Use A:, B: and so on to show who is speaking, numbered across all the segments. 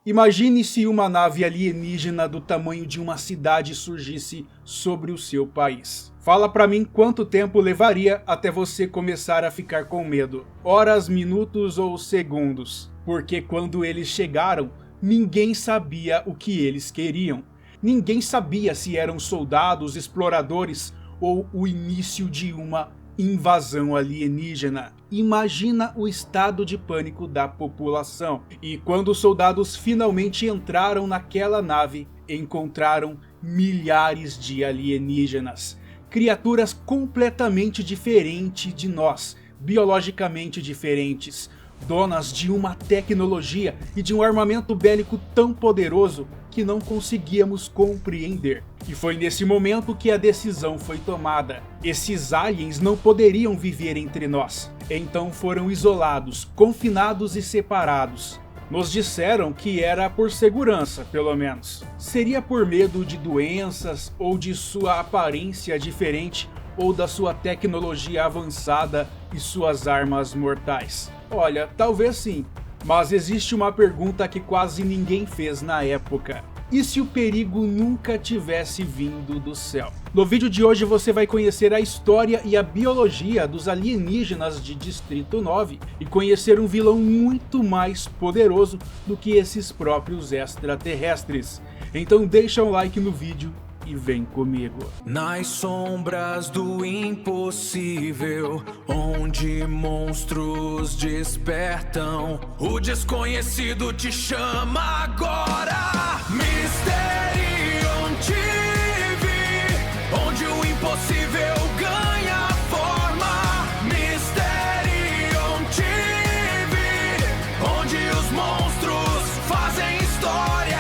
A: Imagine se uma nave alienígena do tamanho de uma cidade surgisse sobre o seu país. Fala pra mim quanto tempo levaria até você começar a ficar com medo. Horas, minutos ou segundos? Porque quando eles chegaram, ninguém sabia o que eles queriam. Ninguém sabia se eram soldados, exploradores ou o início de uma invasão alienígena. Imagina o estado de pânico da população. E quando os soldados finalmente entraram naquela nave, encontraram milhares de alienígenas. Criaturas completamente diferentes de nós, biologicamente diferentes, donas de uma tecnologia e de um armamento bélico tão poderoso que não conseguíamos compreender. E foi nesse momento que a decisão foi tomada. Esses aliens não poderiam viver entre nós. Então foram isolados, confinados e separados. Nos disseram que era por segurança, pelo menos. Seria por medo de doenças, ou de sua aparência diferente, ou da sua tecnologia avançada e suas armas mortais? Olha, talvez sim. Mas existe uma pergunta que quase ninguém fez na época. E se o perigo nunca tivesse vindo do céu? No vídeo de hoje você vai conhecer a história e a biologia dos alienígenas de Distrito 9 e conhecer um vilão muito mais poderoso do que esses próprios extraterrestres. Então deixa um like no vídeo e vem comigo.
B: Nas sombras do impossível, onde monstros despertam, o desconhecido te chama agora. Mysterion TV, onde o impossível ganha forma. Mysterion TV, onde os monstros fazem história.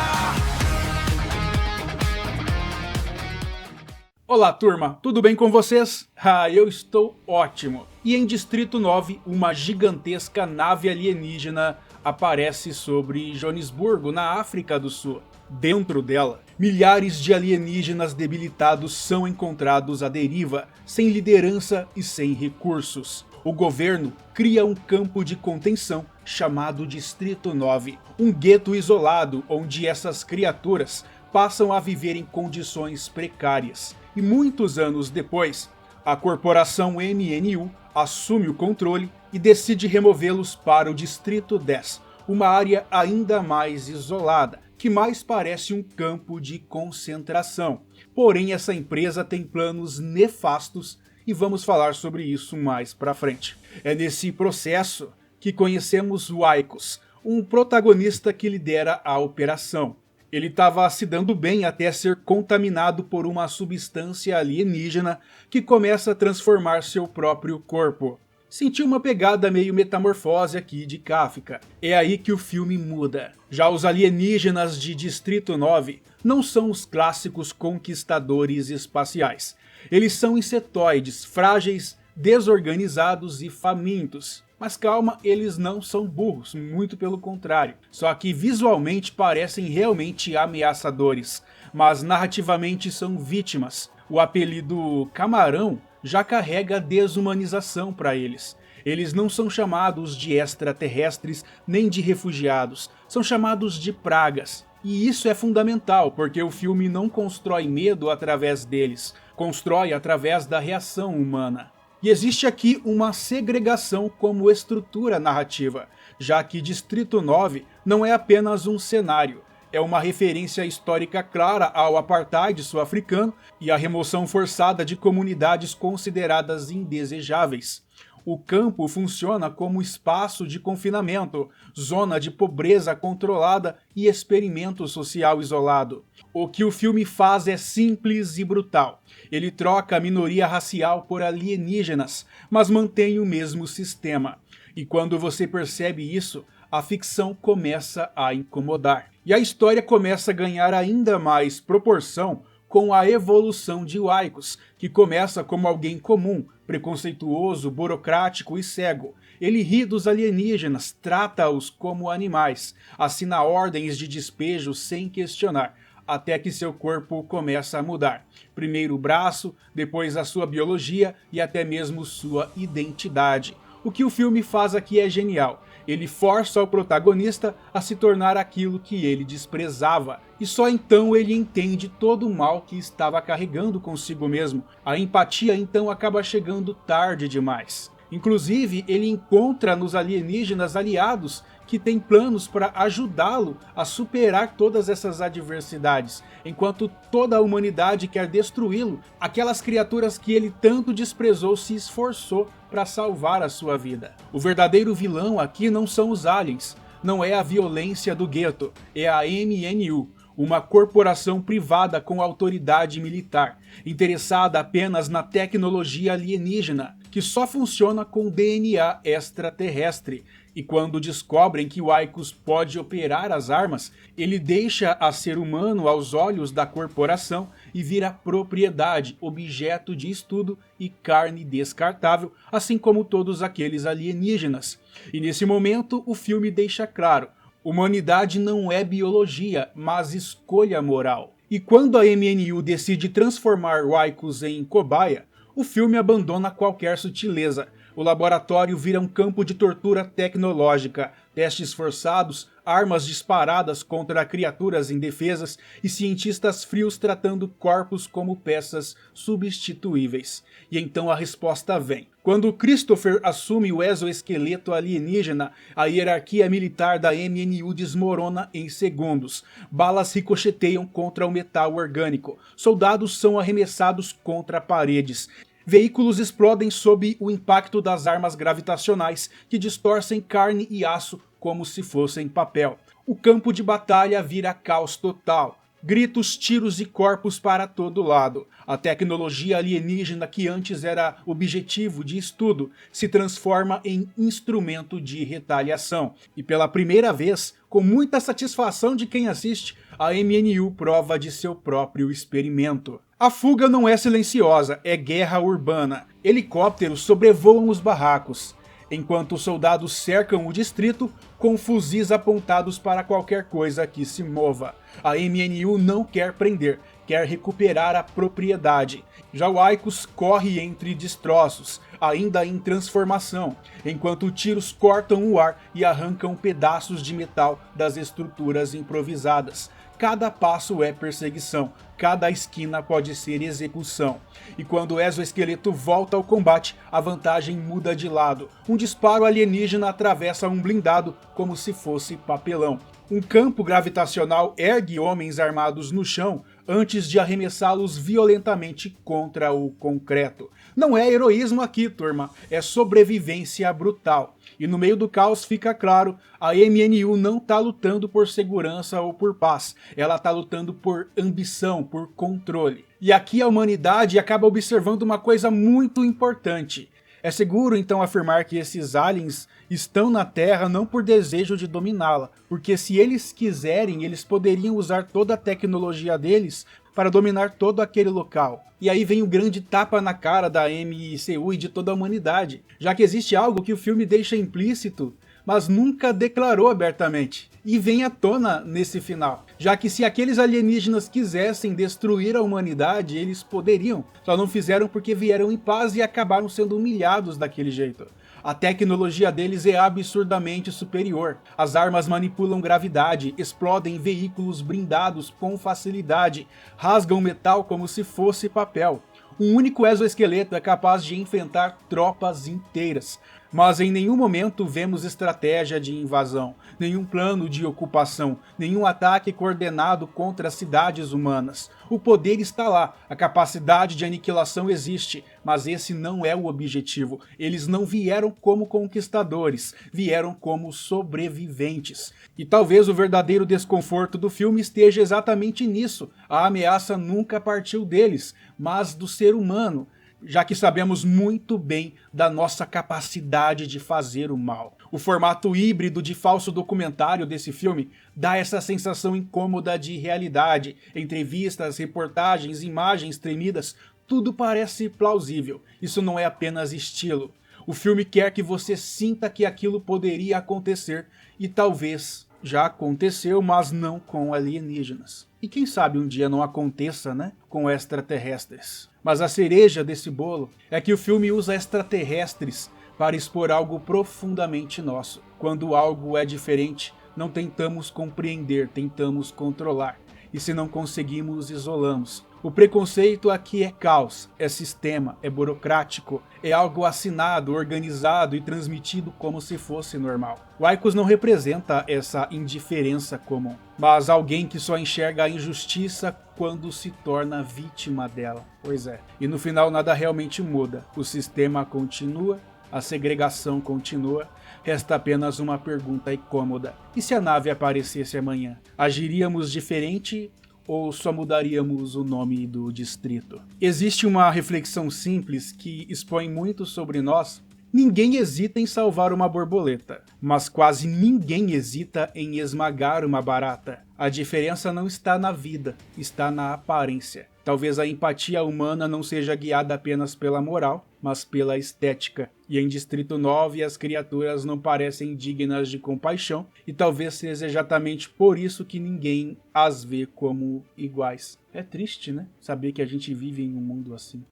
A: Olá turma, tudo bem com vocês? Eu estou ótimo. E em Distrito 9, uma gigantesca nave alienígena aparece sobre Joanesburgo, na África do Sul. Dentro dela, milhares de alienígenas debilitados são encontrados à deriva, sem liderança e sem recursos. O governo cria um campo de contenção chamado Distrito 9, um gueto isolado onde essas criaturas passam a viver em condições precárias. E muitos anos depois, a corporação MNU assume o controle e decide removê-los para o Distrito 10, uma área ainda mais isolada, que mais parece um campo de concentração. Porém, essa empresa tem planos nefastos e vamos falar sobre isso mais pra frente. É nesse processo que conhecemos Wykos, um protagonista que lidera a operação. Ele estava se dando bem até ser contaminado por uma substância alienígena que começa a transformar seu próprio corpo. Sentiu uma pegada meio metamorfose aqui de Kafka. É aí que o filme muda. Já os alienígenas de Distrito 9 não são os clássicos conquistadores espaciais. Eles são insetoides, frágeis, desorganizados e famintos. Mas calma, eles não são burros, muito pelo contrário. Só que visualmente parecem realmente ameaçadores, mas narrativamente são vítimas. O apelido Camarão já carrega desumanização para eles. Eles não são chamados de extraterrestres nem de refugiados, são chamados de pragas. E isso é fundamental, porque o filme não constrói medo através deles, constrói através da reação humana. E existe aqui uma segregação como estrutura narrativa, já que Distrito 9 não é apenas um cenário, é uma referência histórica clara ao apartheid sul-africano e à remoção forçada de comunidades consideradas indesejáveis. O campo funciona como espaço de confinamento, zona de pobreza controlada e experimento social isolado. O que o filme faz é simples e brutal. Ele troca a minoria racial por alienígenas, mas mantém o mesmo sistema. E quando você percebe isso, a ficção começa a incomodar. E a história começa a ganhar ainda mais proporção com a evolução de Wykos, que começa como alguém comum, preconceituoso, burocrático e cego. Ele ri dos alienígenas, trata-os como animais, assina ordens de despejo sem questionar, até que seu corpo começa a mudar. Primeiro o braço, depois a sua biologia e até mesmo sua identidade. O que o filme faz aqui é genial. Ele força o protagonista a se tornar aquilo que ele desprezava. E só então ele entende todo o mal que estava carregando consigo mesmo. A empatia então acaba chegando tarde demais. Inclusive, ele encontra nos alienígenas aliados que têm planos para ajudá-lo a superar todas essas adversidades, enquanto toda a humanidade quer destruí-lo. Aquelas criaturas que ele tanto desprezou se esforçou para salvar a sua vida. O verdadeiro vilão aqui não são os aliens, não é a violência do gueto, é a MNU. Uma corporação privada com autoridade militar, interessada apenas na tecnologia alienígena, que só funciona com DNA extraterrestre. E quando descobrem que o Icarus pode operar as armas, ele deixa a ser humano aos olhos da corporação e vira propriedade, objeto de estudo e carne descartável, assim como todos aqueles alienígenas. E nesse momento o filme deixa claro: humanidade não é biologia, mas escolha moral. E quando a MNU decide transformar o Icarus em cobaia, o filme abandona qualquer sutileza. O laboratório vira um campo de tortura tecnológica, testes forçados, armas disparadas contra criaturas indefesas e cientistas frios tratando corpos como peças substituíveis. E então a resposta vem. Quando Christopher assume o exoesqueleto alienígena, a hierarquia militar da MNU desmorona em segundos. Balas ricocheteiam contra o metal orgânico. Soldados são arremessados contra paredes. Veículos explodem sob o impacto das armas gravitacionais que distorcem carne e aço como se fossem papel. O campo de batalha vira caos total. Gritos, tiros e corpos para todo lado. A tecnologia alienígena que antes era objetivo de estudo se transforma em instrumento de retaliação. E pela primeira vez, com muita satisfação de quem assiste, a MNU prova de seu próprio experimento. A fuga não é silenciosa, é guerra urbana. Helicópteros sobrevoam os barracos, enquanto os soldados cercam o distrito com fuzis apontados para qualquer coisa que se mova. A MNU não quer prender, quer recuperar a propriedade. Já o Icarus corre entre destroços, ainda em transformação, enquanto tiros cortam o ar e arrancam pedaços de metal das estruturas improvisadas. Cada passo é perseguição, cada esquina pode ser execução. E quando o exoesqueleto volta ao combate, a vantagem muda de lado. Um disparo alienígena atravessa um blindado como se fosse papelão. Um campo gravitacional ergue homens armados no chão antes de arremessá-los violentamente contra o concreto. Não é heroísmo aqui, turma, é sobrevivência brutal. E no meio do caos fica claro, a MNU não está lutando por segurança ou por paz, ela está lutando por ambição, por controle. E aqui a humanidade acaba observando uma coisa muito importante. É seguro então afirmar que esses aliens estão na Terra não por desejo de dominá-la, porque se eles quiserem, eles poderiam usar toda a tecnologia deles para dominar todo aquele local. E aí vem o grande tapa na cara da MCU e de toda a humanidade, já que existe algo que o filme deixa implícito, mas nunca declarou abertamente. E vem à tona nesse final, já que se aqueles alienígenas quisessem destruir a humanidade, eles poderiam. Só não fizeram porque vieram em paz e acabaram sendo humilhados daquele jeito. A tecnologia deles é absurdamente superior. As armas manipulam gravidade, explodem veículos blindados com facilidade, rasgam metal como se fosse papel. Um único exoesqueleto é capaz de enfrentar tropas inteiras. Mas em nenhum momento vemos estratégia de invasão, nenhum plano de ocupação, nenhum ataque coordenado contra as cidades humanas. O poder está lá, a capacidade de aniquilação existe, mas esse não é o objetivo. Eles não vieram como conquistadores, vieram como sobreviventes. E talvez o verdadeiro desconforto do filme esteja exatamente nisso. A ameaça nunca partiu deles, mas do ser humano, já que sabemos muito bem da nossa capacidade de fazer o mal. O formato híbrido de falso documentário desse filme dá essa sensação incômoda de realidade. Entrevistas, reportagens, imagens tremidas, tudo parece plausível. Isso não é apenas estilo. O filme quer que você sinta que aquilo poderia acontecer e talvez já aconteceu, mas não com alienígenas. E quem sabe um dia não aconteça, né? Com extraterrestres. Mas a cereja desse bolo é que o filme usa extraterrestres para expor algo profundamente nosso. Quando algo é diferente, não tentamos compreender, tentamos controlar. E se não conseguimos, isolamos. O preconceito aqui é caos, é sistema, é burocrático, é algo assinado, organizado e transmitido como se fosse normal. O Aicos não representa essa indiferença comum, mas alguém que só enxerga a injustiça quando se torna vítima dela. Pois é, e no final nada realmente muda. O sistema continua, a segregação continua, resta apenas uma pergunta incômoda. E se a nave aparecesse amanhã? Agiríamos diferente ou só mudaríamos o nome do distrito? Existe uma reflexão simples que expõe muito sobre nós. Ninguém hesita em salvar uma borboleta, mas quase ninguém hesita em esmagar uma barata. A diferença não está na vida, está na aparência. Talvez a empatia humana não seja guiada apenas pela moral, mas pela estética. E em Distrito 9 as criaturas não parecem dignas de compaixão, e talvez seja exatamente por isso que ninguém as vê como iguais. É triste, né? Saber que a gente vive em um mundo assim.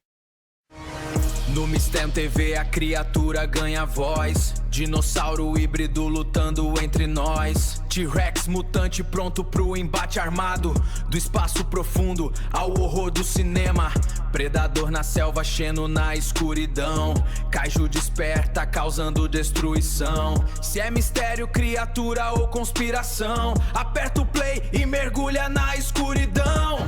B: No Mistério TV a criatura ganha voz. Dinossauro híbrido lutando entre nós. T-Rex mutante pronto pro embate armado. Do espaço profundo ao horror do cinema. Predador na selva, Xeno na escuridão. Kaiju desperta causando destruição. Se é mistério, criatura ou conspiração, aperta o play e mergulha na escuridão.